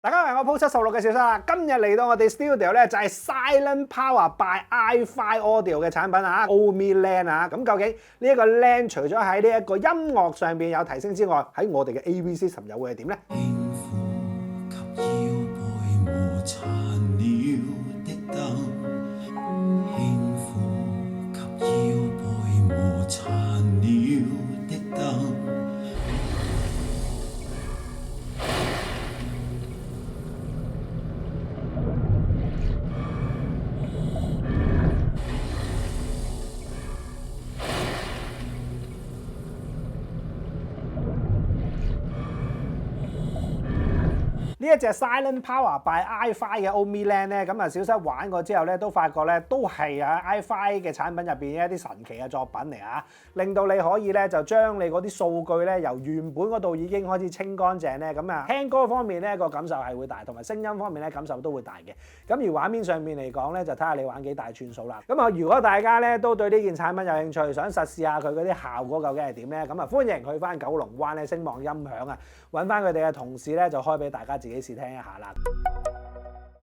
大家好，我 Pro 76嘅小生啦，今日嚟到我哋 studio 咧就係 Silent Power by iFi Audio 嘅產品啊 Omi Land 啊，咁究竟呢一個 Land 除咗喺呢一個音樂上邊有提升之外，喺我哋嘅 AV System 又會係點咧？呢一隻 Silent Power by iFi 嘅 Omi Land 咧，咁啊小室玩過之後咧，都發覺咧都係啊 iFi 嘅產品入邊一啲神奇嘅作品嚟啊，令到你可以咧就將你嗰啲數據咧由原本嗰度已經開始清乾淨咧，咁啊聽歌方面咧個感受係會大，同埋聲音方面咧感受都會大嘅。咁而畫面上面嚟講咧，就睇下你玩幾大寸數啦。咁啊，如果大家咧都對呢件產品有興趣，想實試下佢嗰啲效果究竟係點咧，咁啊歡迎去翻九龍灣咧聲望音響啊，揾翻佢哋嘅同事咧就開俾大家自己試聽一下啦。